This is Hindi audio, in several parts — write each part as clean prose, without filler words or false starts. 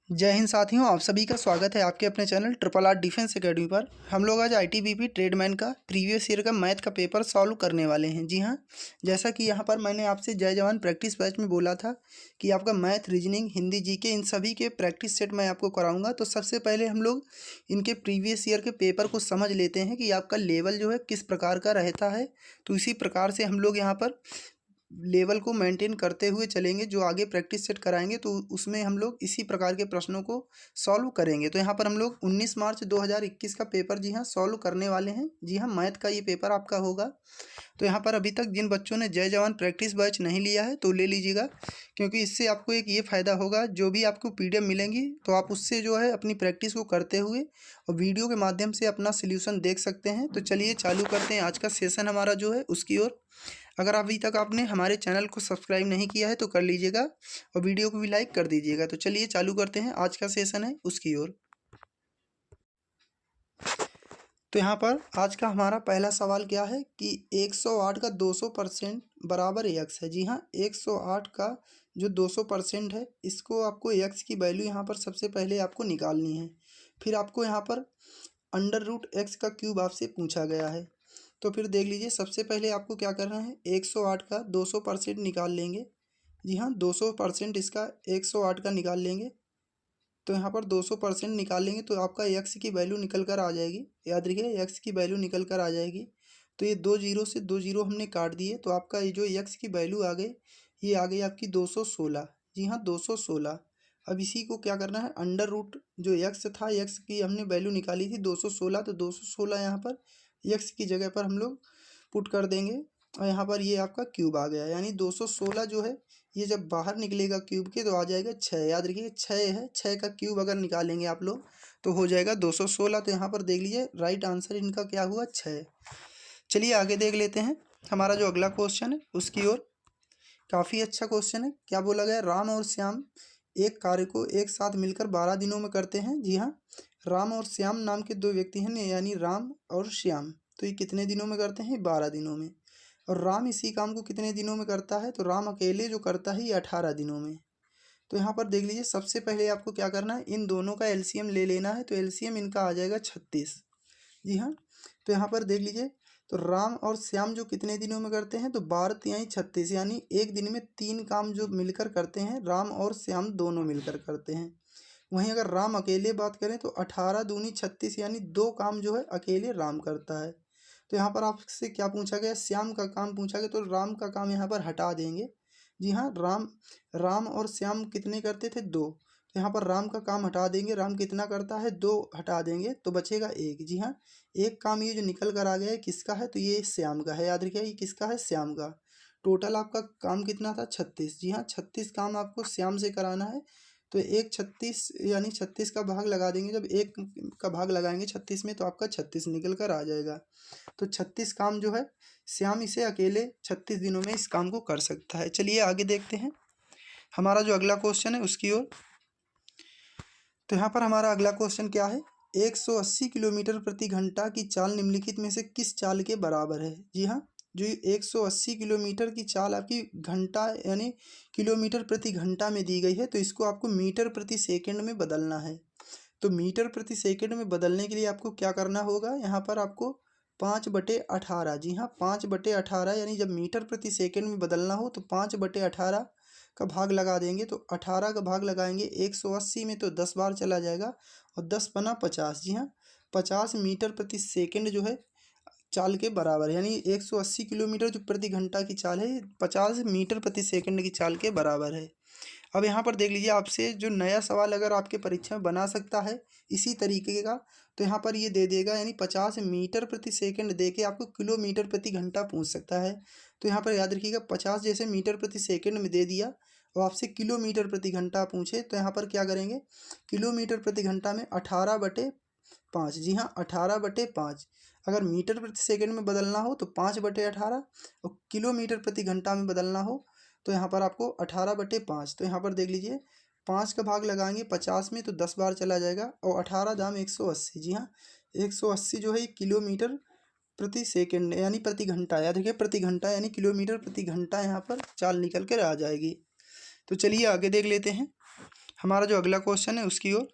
जय हिंद साथियों, आप सभी का स्वागत है आपके अपने channel triple R defence academy पर। हम लोग आज आईटीबीपी ट्रेडमैन का प्रीवियस ईयर का मैथ का पेपर सॉल्व करने वाले हैं। जी हाँ, जैसा कि यहाँ पर मैंने आपसे जय जवान प्रैक्टिस बैच में बोला था कि आपका मैथ, रीजनिंग, हिंदी, जीके इन सभी के प्रैक्टिस सेट मैं आपको कराऊंगा। तो सबसे पहले हम लोग इनके प्रीवियस ईयर के पेपर को समझ लेते हैं कि आपका लेवल जो है किस प्रकार का रहता है। तो इसी प्रकार से हम लोग यहाँ पर लेवल को मेंटेन करते हुए चलेंगे। जो आगे प्रैक्टिस सेट कराएंगे तो उसमें हम लोग इसी प्रकार के प्रश्नों को सॉल्व करेंगे। तो यहाँ पर हम लोग 19 मार्च 2021 का पेपर जी हाँ सॉल्व करने वाले हैं। जी हाँ, मैथ का ये पेपर आपका होगा। तो यहाँ पर अभी तक जिन बच्चों ने जय जवान प्रैक्टिस बैच नहीं लिया है तो ले लीजिएगा, क्योंकि इससे आपको एक ये फ़ायदा होगा, जो भी आपको पीडीएफ मिलेंगी तो आप उससे जो है अपनी प्रैक्टिस को करते हुए और वीडियो के माध्यम से अपना सॉल्यूशन देख सकते हैं। तो चलिए चालू करते हैं आज का सेशन हमारा जो है उसकी ओर। अगर अभी तक आपने हमारे चैनल को सब्सक्राइब नहीं किया है तो कर लीजिएगा और वीडियो को भी लाइक कर दीजिएगा। तो चलिए चालू करते हैं आज का सेशन है उसकी ओर। तो यहाँ पर आज का हमारा पहला सवाल क्या है कि 108 का 200% बराबर x है। जी हाँ, 108 का जो 200% है इसको आपको x की वैल्यू यहाँ पर सबसे पहले आपको निकालनी है। फिर आपको यहाँ पर अंडर रूट एक्स का क्यूब आपसे पूछा गया है। तो फिर देख लीजिए, सबसे पहले आपको क्या करना है, 108 का 200% निकाल लेंगे। जी हाँ, 200% इसका 108 का निकाल लेंगे। तो यहाँ पर 200% निकालेंगे तो आपका एक्स की वैल्यू निकल कर आ जाएगी। याद रखिए, एक्स की वैल्यू निकल कर आ जाएगी। तो ये दो जीरो से दो जीरो हमने काट दिए तो आपका ये जो एक्स की वैल्यू आ गई, ये आ गई आपकी 216। जी हाँ, 216। अब इसी को क्या करना है, अंडर रूट जो एक्स था, एक्स की हमने वैल्यू निकाली थी 216, तो 216 यहाँ पर एक्स की जगह पर हम लोग पुट कर देंगे और यहाँ पर ये आपका क्यूब आ गया। यानी 216 जो है ये जब बाहर निकलेगा क्यूब के तो आ जाएगा 6। याद रखिए 6 है, 6 का क्यूब अगर निकालेंगे आप लोग तो हो जाएगा 216। तो यहाँ पर देख लीजिए राइट आंसर इनका क्या हुआ, 6। चलिए आगे देख लेते हैं हमारा जो अगला क्वेश्चन है उसकी ओर। काफ़ी अच्छा क्वेश्चन है। क्या बोला गया, राम और श्याम एक कार्य को एक साथ मिलकर 12 दिनों में करते हैं। जी हाँ, राम और श्याम नाम के दो व्यक्ति हैं, यानी राम और श्याम। तो ये कितने दिनों में करते हैं, 12 दिनों में। और राम इसी काम को कितने दिनों में करता है, तो राम अकेले जो करता है ये 18 दिनों में। तो यहाँ पर देख लीजिए, सबसे पहले आपको क्या करना है, इन दोनों का एलसीएम ले लेना है। तो एलसीएम इनका आ जाएगा 36। जी हाँ, तो यहाँ पर देख लीजिए, तो राम और श्याम जो कितने दिनों में करते हैं, तो 12 तिहाई 36, यानी एक दिन में 3 काम जो मिलकर करते हैं, राम और श्याम दोनों मिलकर करते हैं। वहीं अगर राम अकेले बात करें तो 18 दूनी 36, यानी 2 काम जो है अकेले राम करता है। तो यहाँ पर आपसे क्या पूछा गया, श्याम का काम पूछा गया, तो राम का काम यहाँ पर हटा देंगे। जी हाँ, राम राम और श्याम कितने करते थे, 2। तो यहाँ पर राम का काम हटा देंगे, राम कितना करता है, 2 हटा देंगे तो बचेगा 1। जी हाँ, एक काम ये जो निकल कर आ गया है किसका है, तो ये श्याम का है। याद रखिए ये किसका है, श्याम का। टोटल आपका काम कितना था, 36। जी हाँ, 36 काम आपको श्याम से कराना है। तो एक 36 यानी 36 का भाग लगा देंगे, जब एक का भाग लगाएंगे 36 में तो आपका 36 निकल कर आ जाएगा। तो 36 काम जो है श्याम इसे अकेले 36 दिनों में इस काम को कर सकता है। चलिए आगे देखते हैं हमारा जो अगला क्वेश्चन है उसकी ओर। तो यहाँ पर हमारा अगला क्वेश्चन क्या है, 180 किलोमीटर प्रति घंटा की चाल निम्नलिखित में से किस चाल के बराबर है। जी हाँ, जो 180 किलोमीटर की चाल आपकी घंटा यानी किलोमीटर प्रति घंटा में दी गई है, तो इसको आपको मीटर प्रति सेकंड में बदलना है। तो मीटर प्रति सेकंड में बदलने के लिए आपको क्या करना होगा, यहाँ पर आपको 5/18। जी हाँ, 5/18, यानी जब मीटर प्रति सेकंड में बदलना हो तो 5/18 का भाग लगा देंगे। तो 18 का भाग लगाएंगे 180 में तो 10 बार चला जाएगा और 10 पना 50। जी हाँ, 50 मीटर प्रति सेकंड जो है चाल के बराबर, यानी 180 किलोमीटर जो प्रति घंटा की चाल है 50 मीटर प्रति सेकंड की चाल के बराबर है। अब यहाँ पर देख लीजिए, आपसे जो नया सवाल अगर आपके परीक्षा में बना सकता है इसी तरीके का, तो यहाँ पर ये दे देगा, यानी 50 मीटर प्रति सेकंड दे के आपको किलोमीटर प्रति घंटा पूछ सकता है। तो यहाँ पर याद रखिएगा, 50 जैसे मीटर प्रति सेकंड में दे दिया और आपसे किलोमीटर प्रति घंटा पूछे तो यहाँ पर क्या करेंगे, किलोमीटर प्रति घंटा में 18/5। जी हाँ, 18/5। अगर मीटर प्रति सेकंड में बदलना हो तो 5/18 और किलोमीटर प्रति घंटा में बदलना हो तो यहाँ पर आपको 18/5। तो यहाँ पर देख लीजिए, 5 का भाग लगाएंगे 50 में तो 10 बार चला जाएगा और 18 दाम 180। जी हाँ, 180 जो है किलोमीटर प्रति सेकंड यानी प्रति घंटा। याद रखिए प्रति घंटा यानी किलोमीटर प्रति घंटा यहाँ पर चाल निकल कर आ जाएगी। तो चलिए आगे देख लेते हैं हमारा जो अगला क्वेश्चन है उसकी ओर।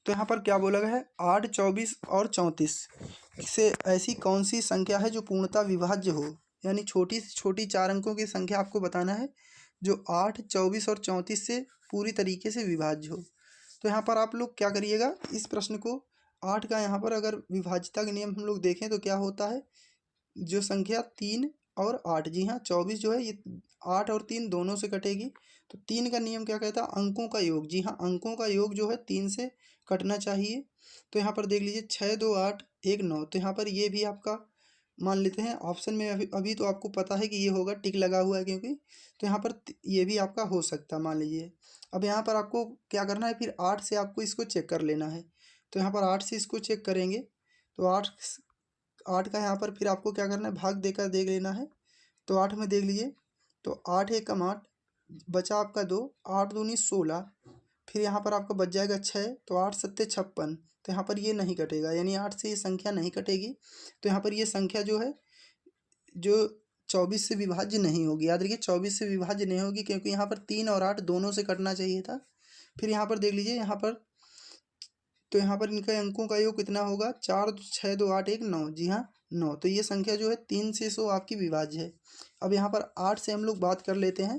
तो यहाँ पर क्या बोला गया है, 8, 24 और 34 से ऐसी कौन सी संख्या है जो पूर्णतः विभाज्य हो, यानी छोटी से छोटी 4 अंकों की संख्या आपको बताना है जो 8, 24 और 34 से पूरी तरीके से विभाज्य हो। तो यहाँ पर आप लोग क्या करिएगा, इस प्रश्न को 8 का यहाँ पर अगर विभाज्यता के नियम हम लोग देखें तो क्या होता है, जो संख्या 3 और 8, जी हाँ 24 जो है ये 8 और 3 दोनों से कटेगी। तो 3 का नियम क्या कहता है, अंकों का योग, जी हाँ अंकों का योग जो है 3 से कटना चाहिए। तो यहाँ पर देख लीजिए 6, 2, 8, 1, 9। तो यहाँ पर ये भी आपका मान लेते हैं ऑप्शन में, अभी तो आपको पता है कि ये होगा, टिक लगा हुआ है क्योंकि। तो यहाँ पर ये भी आपका हो सकता है मान लीजिए। अब यहाँ पर आपको क्या करना है, फिर 8 से आपको इसको चेक कर लेना है। तो यहाँ पर 8 से इसको चेक करेंगे तो 8 का यहाँ पर फिर आपको क्या करना है, भाग देकर देख लेना है। तो 8 में देख लीजिए, तो 8 एकम 8, बचा आपका 2, 8 दूनी 16, फिर यहाँ पर आपका बच जाएगा 6, तो 8 सत्ते 56। तो यहाँ पर ये नहीं कटेगा, यानी 8 से ये संख्या नहीं कटेगी। तो यहाँ पर ये संख्या जो है जो 24 से विभाज्य नहीं होगी, याद रखिए 24 से विभाज्य नहीं होगी क्योंकि यहाँ पर 3 और 8 दोनों से कटना चाहिए था। फिर यहाँ पर देख लीजिए, यहाँ पर तो यहाँ पर इनका अंकों का योग कितना होगा, 4, 6, 2, 8, 1, 9, जी हाँ 9। तो ये संख्या जो है 3 से 100 आपकी विभाज्य है। अब यहाँ पर 8 से हम लोग बात कर लेते हैं।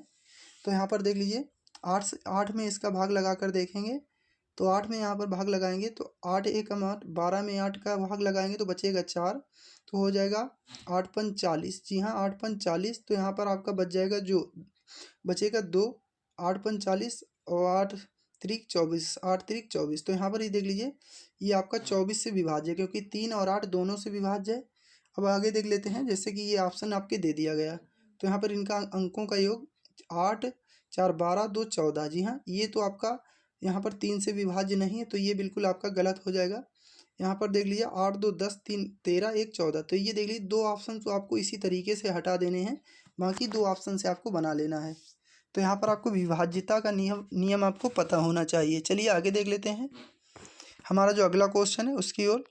तो यहाँ पर देख लीजिए 8 में इसका भाग लगा कर देखेंगे। तो 8 में यहाँ पर भाग लगाएंगे तो 8 एकम 8, 12 में 8 का भाग लगाएंगे तो बचेगा 4, तो हो जाएगा 8 पंच 40, जी हाँ 8 पंच 40। तो यहाँ पर आपका बच जाएगा जो बचेगा 2, 8 पंच 40 और 8 त्रिक 24, 8 त्रिक 24। तो यहाँ पर ये देख लीजिए ये आपका 24 से विभाज्य है क्योंकि 3 और 8 दोनों से विभाज्य है। अब आगे देख लेते हैं, जैसे कि ये ऑप्शन आपके दे दिया गया, तो यहाँ पर इनका अंकों का योग 8, 4, 12, 2, 14, जी हाँ ये तो आपका यहाँ पर 3 से विभाज्य नहीं है, तो ये बिल्कुल आपका गलत हो जाएगा। यहाँ पर देख लीजिए 8, 2, 10, 3, 13, 1, 14। तो ये देख लीजिए 2 ऑप्शन तो आपको इसी तरीके से हटा देने हैं, बाकी 2 ऑप्शन से आपको बना लेना है। तो यहाँ पर आपको विभाज्यता का नियम आपको पता होना चाहिए। चलिए आगे देख लेते हैं हमारा जो अगला क्वेश्चन है उसकी ओर।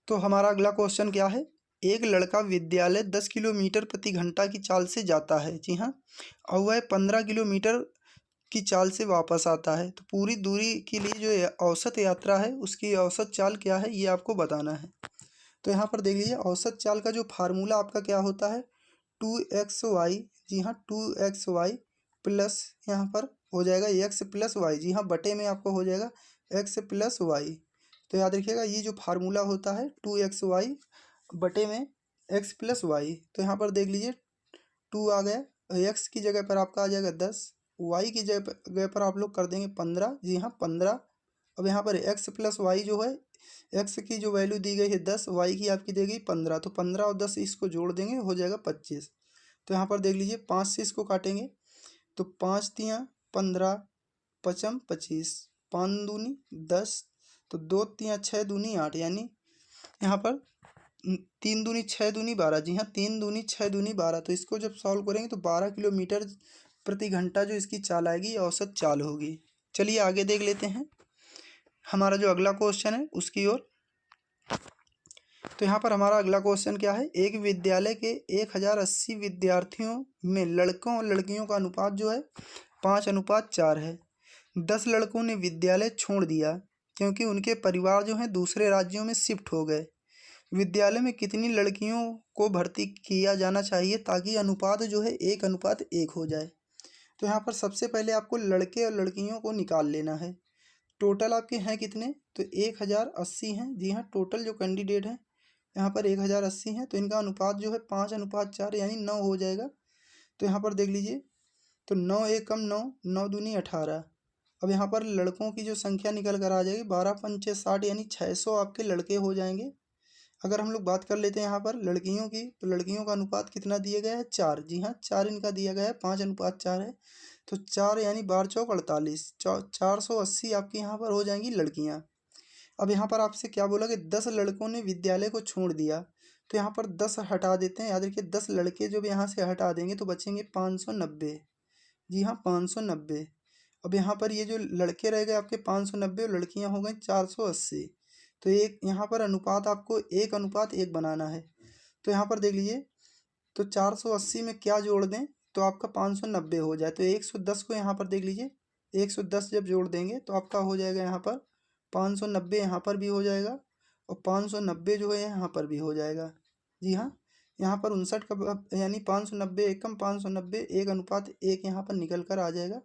तो हमारा अगला क्वेश्चन क्या है, एक लड़का विद्यालय 10 किलोमीटर प्रति घंटा की चाल से जाता है, जी हाँ, और वह 15 किलोमीटर की चाल से वापस आता है। तो पूरी दूरी के लिए जो औसत यात्रा है उसकी औसत चाल क्या है ये आपको बताना है। तो यहाँ पर देख लीजिए औसत चाल का जो फार्मूला आपका क्या होता है, 2xy, जी हाँ 2xy प्लस यहाँ पर हो जाएगा x प्लस वाई, जी हाँ बटे में आपको हो जाएगा x प्लस वाई। तो याद रखिएगा ये जो फार्मूला होता है 2xy बटे में x प्लस वाई। तो यहाँ पर देख लीजिए 2 आ गया, x की जगह पर आपका आ जाएगा 10, y की जगह पर आप लोग कर देंगे 15, जी हाँ 15। अब यहाँ पर x प्लस वाई जो है, x की जो वैल्यू दी गई है 10, y की आपकी दी गई 15, तो 15 और 10 इसको जोड़ देंगे हो जाएगा 25। तो यहाँ पर देख लीजिए 5 से इसको काटेंगे तो 5 तियाँ 15, पचम 25, 5 दूनी 10, तो 2 तियाँ 6 दूनी 8, यानी यहाँ पर 3 दूनी 6 दूनी 12, जी हाँ 3 दूनी 6 दूनी 12। तो इसको जब सॉल्व करेंगे तो 12 किलोमीटर प्रति घंटा जो इसकी चाल आएगी ये औसत चाल होगी। चलिए आगे देख लेते हैं हमारा जो अगला क्वेश्चन है उसकी ओर। तो यहाँ पर हमारा अगला क्वेश्चन क्या है, एक विद्यालय के 1080 विद्यार्थियों में लड़कों और लड़कियों का अनुपात जो है 5:4 है। 10 लड़कों ने विद्यालय छोड़ दिया क्योंकि उनके परिवार जो हैं दूसरे राज्यों में शिफ्ट हो गए। विद्यालय में कितनी लड़कियों को भर्ती किया जाना चाहिए ताकि अनुपात जो है 1:1 हो जाए। तो यहाँ पर सबसे पहले आपको लड़के और लड़कियों को निकाल लेना है। टोटल आपके हैं कितने, तो 1080 हैं, जी हाँ टोटल जो कैंडिडेट हैं यहाँ पर 1080 हैं। तो इनका अनुपात जो है 5:4 यानी 9 हो जाएगा। तो यहाँ पर देख लीजिए, तो 9 एक कम 9, 9 दूनी 18। अब यहाँ पर लड़कों की जो संख्या निकल कर आ जाएगी 12 पंचे 60 यानी 600 आपके लड़के हो जाएंगे। अगर हम लोग बात कर लेते हैं यहाँ पर लड़कियों की, तो लड़कियों का अनुपात कितना दिया गया है 4, जी हाँ 4 इनका दिया गया है, 5:4 है। तो 4 यानी 12 चौक 48, 480 आपकी यहाँ पर हो जाएंगी लड़कियाँ। अब यहाँ पर आपसे क्या बोला कि 10 लड़कों ने विद्यालय को छोड़ दिया, तो यहाँ पर 10 हटा देते हैं। याद रखिए 10 लड़के जब यहाँ से हटा देंगे तो बचेंगे 590, जी हाँ 590। अब यहाँ पर ये जो लड़के रह गए आपके 590 और लड़कियाँ हो गई 480। तो एक यहाँ पर अनुपात आपको 1:1 बनाना है। तो यहाँ पर देख लीजिए, तो 480 में क्या जोड़ दें, तो आपका 590 हो जाए। तो 110 को यहाँ पर देख लीजिए, 110 जब जोड़ देंगे तो आपका हो जाएगा यहाँ पर 590, यहाँ पर भी हो जाएगा और 590 जो है यहाँ पर भी हो जाएगा। जी हाँ, यहाँ पर 59 का यानी 590 एकम 590 1:1 यहाँ पर निकल कर आ जाएगा।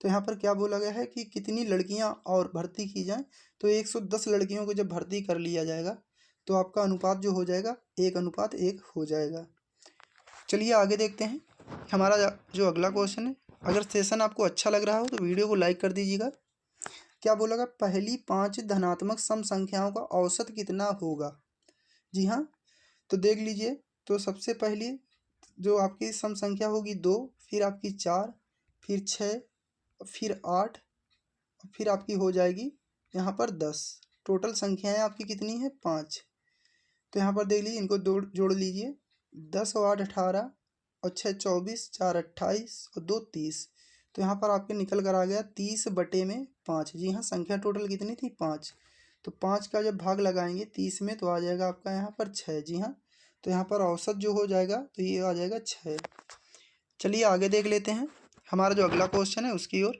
तो यहाँ पर क्या बोला गया है कि कितनी लड़कियाँ और भर्ती की जाएँ, तो 110 लड़कियों को जब भर्ती कर लिया जाएगा तो आपका अनुपात जो हो जाएगा 1:1 हो जाएगा। चलिए आगे देखते हैं हमारा जो अगला क्वेश्चन है। अगर सेशन आपको अच्छा लग रहा हो तो वीडियो को लाइक कर दीजिएगा। क्या बोला गया, पहली 5 धनात्मक सम संख्याओं का औसत कितना होगा। जी हाँ, तो देख लीजिए, तो सबसे पहली जो आपकी सम संख्या होगी 2, फिर आपकी 4, फिर 6, फिर 8, फिर आपकी हो जाएगी यहाँ पर 10। टोटल संख्याएं आपकी कितनी है, 5। तो यहाँ पर देख लीजिए, इनको जोड़ लीजिए, 10 और 8 18 और 6 24, 4 28 और 2 30। तो यहाँ पर आपके निकल कर आ गया 30/5। जी हाँ, संख्या टोटल कितनी थी, 5। तो 5 का जब भाग लगाएंगे 30 में तो आ जाएगा आपका यहाँ पर 6। जी हाँ, तो यहाँ पर औसत जो हो जाएगा तो ये आ जाएगा 6। चलिए आगे देख लेते हैं हमारा जो अगला क्वेश्चन है उसकी ओर।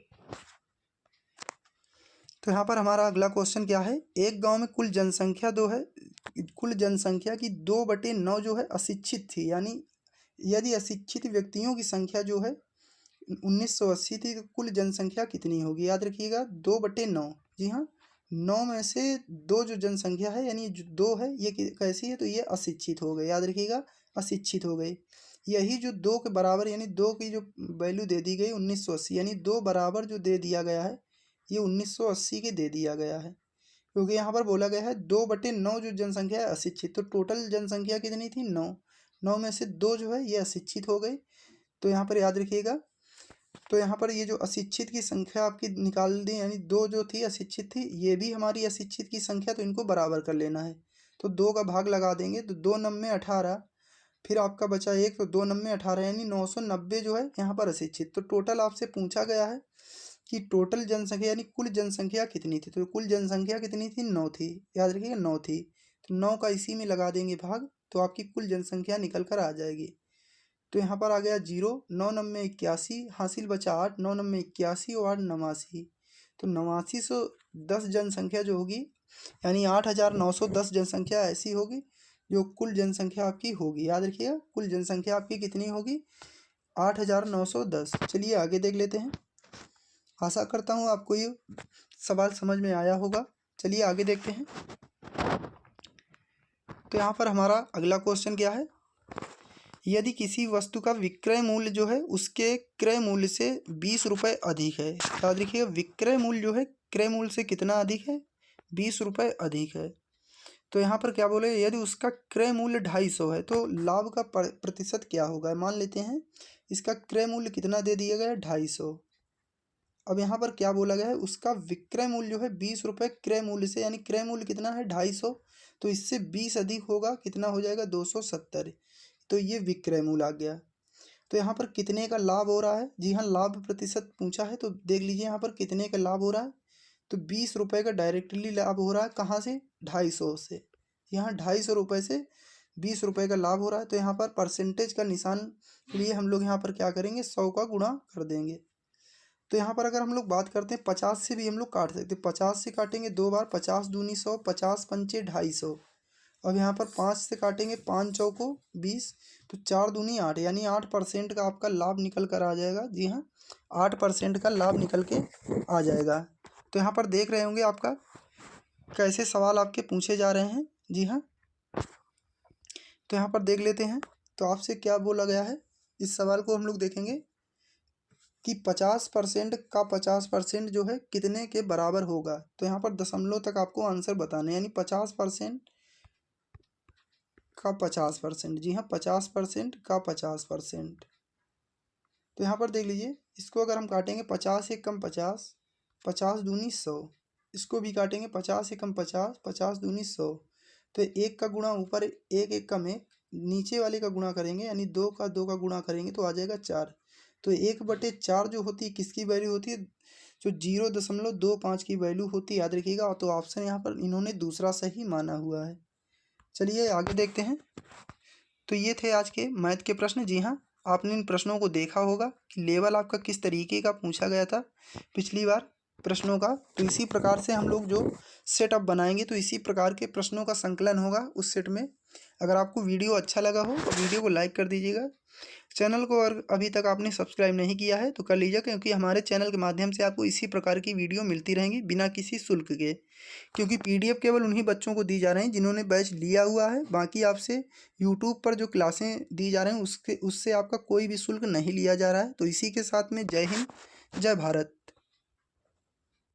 तो यहाँ पर हमारा अगला क्वेश्चन क्या है, एक गांव में कुल जनसंख्या कुल जनसंख्या की 2/9 जो है अशिक्षित थी। यानी यदि अशिक्षित व्यक्तियों की संख्या जो है 1980 थी तो कुल जनसंख्या कितनी होगी। याद रखिएगा 2/9। जी हाँ, 9 में से 2 जो जनसंख्या है यानी जो 2 है ये कैसी है, तो ये अशिक्षित हो गई। याद रखिएगा, अशिक्षित हो गई। यही जो 2 के बराबर यानी 2 की जो वैल्यू दे दी गई 1980, यानी 2 बराबर जो दे दिया गया है ये 1980 के दे दिया गया है, क्योंकि यहाँ पर बोला गया है 2/9 जो जनसंख्या है अशिक्षित। तो टोटल जनसंख्या कितनी थी, 9। 9 में से 2 जो है ये अशिक्षित हो गई। तो यहाँ पर याद रखिएगा, तो यहाँ पर ये जो अशिक्षित की संख्या आपकी निकाल दी, यानी 2 जो थी अशिक्षित थी, ये भी हमारी अशिक्षित की संख्या, तो इनको बराबर कर लेना है। तो 2 का भाग लगा देंगे तो 2 9 18, फिर आपका बचा 1, तो 2 9 18 यानी 990 जो है यहाँ पर अशिक्षित। तो टोटल आपसे पूछा गया है कि टोटल जनसंख्या यानी कुल जनसंख्या कितनी थी। तो कुल जनसंख्या कितनी थी, 9 थी। याद रखिएगा 9 थी। तो 9 का इसी में लगा देंगे भाग, तो आपकी कुल जनसंख्या निकल कर आ जाएगी। तो यहाँ पर आ गया 0, 9 9 81, हासिल बचा 8, 9 9 81 और 8 89। तो 8910 जनसंख्या जो होगी यानी 8910 जनसंख्या ऐसी होगी जो कुल जनसंख्या आपकी होगी। याद रखिएगा, कुल जनसंख्या आपकी कितनी होगी, 8910। चलिए आगे देख लेते हैं। आशा करता हूँ आपको ये सवाल समझ में आया होगा। चलिए आगे देखते हैं। तो यहाँ पर हमारा अगला क्वेश्चन क्या है, यदि किसी वस्तु का विक्रय मूल्य जो है उसके क्रय मूल्य से 20 रुपये अधिक है। याद रखिएगा, विक्रय मूल्य जो है क्रय मूल्य से कितना अधिक है, 20 रुपये अधिक है। तो यहाँ पर क्या बोले, यदि उसका क्रय मूल्य 250 है तो लाभ का प्रतिशत क्या होगा। मान लेते हैं इसका क्रय मूल्य कितना दे दिया गया है, 250। अब यहाँ पर क्या बोला गया है, उसका विक्रय मूल्य जो है 20 रुपये क्रय मूल्य से, यानी क्रय मूल्य कितना है 250, तो इससे 20 अधिक होगा, कितना हो जाएगा 270। तो ये विक्रय मूल्य आ गया। तो यहाँ पर कितने का लाभ हो रहा है, जी हाँ लाभ प्रतिशत पूछा है, तो देख लीजिए यहाँ पर कितने का लाभ हो रहा है। तो 20 रुपये का डायरेक्टली लाभ हो रहा है, कहाँ से, 250 से। यहाँ 250 रुपये से 20 रुपये का लाभ हो रहा है। तो यहाँ पर परसेंटेज का निशान के लिए हम लोग यहाँ पर क्या करेंगे, 100 का गुणा कर देंगे। तो यहाँ पर अगर हम लोग बात करते हैं 50 से भी हम लोग काट सकते हैं। 50 से काटेंगे 2 बार, 50 दूनी 100, 50 पंचे 250। अब यहाँ पर 5 से काटेंगे, 5 चौको 20, तो 4 दूनी 8, यानी 8% का आपका लाभ निकल कर आ जाएगा। जी हाँ, 8% का लाभ निकल के आ जाएगा। तो यहाँ पर देख रहे होंगे आपका कैसे सवाल आपके पूछे जा रहे हैं। जी हाँ, तो यहाँ पर देख लेते हैं। तो आपसे क्या बोला गया है, इस सवाल को हम लोग देखेंगे कि 50% का 50% जो है कितने के बराबर होगा। तो यहाँ पर दशमलव तक आपको आंसर बताना है, यानी 50% का 50%। जी हाँ, 50% का 50%। तो यहाँ पर देख लीजिए, इसको अगर हम काटेंगे 50 से कम 50, 50 दूनी 100, इसको भी काटेंगे 50 से कम 50, 50 दूनी 100। तो 1 का गुणा ऊपर 1, 1 कम 1, नीचे वाले का गुणा करेंगे यानी 2 का 2 का गुणा करेंगे तो आ जाएगा 4। तो 1/4 जो होती है किसकी वैल्यू होती है, जो 0.25 की वैल्यू होती है। याद रखिएगा, तो ऑप्शन यहाँ पर इन्होंने दूसरा सही माना हुआ है। चलिए आगे देखते हैं। तो ये थे आज के मैथ के प्रश्न। जी हाँ, आपने इन प्रश्नों को देखा होगा कि लेवल आपका किस तरीके का पूछा गया था पिछली बार प्रश्नों का। तो इसी प्रकार से हम लोग जो सेटअप बनाएंगे तो इसी प्रकार के प्रश्नों का संकलन होगा उस सेट में। अगर आपको वीडियो अच्छा लगा हो तो वीडियो को लाइक कर दीजिएगा। चैनल को अगर अभी तक आपने सब्सक्राइब नहीं किया है तो कर लीजिए, क्योंकि हमारे चैनल के माध्यम से आपको इसी प्रकार की वीडियो मिलती रहेंगी बिना किसी शुल्क के। क्योंकि पीडीएफ केवल उन्हीं बच्चों को दी जा रहे हैं जिन्होंने बैच लिया हुआ है। बाकी आपसे यूट्यूब पर जो क्लासें दी जा रहे हैं उससे आपका कोई भी शुल्क नहीं लिया जा रहा है। तो इसी के साथ में जय हिंद, जय भारत।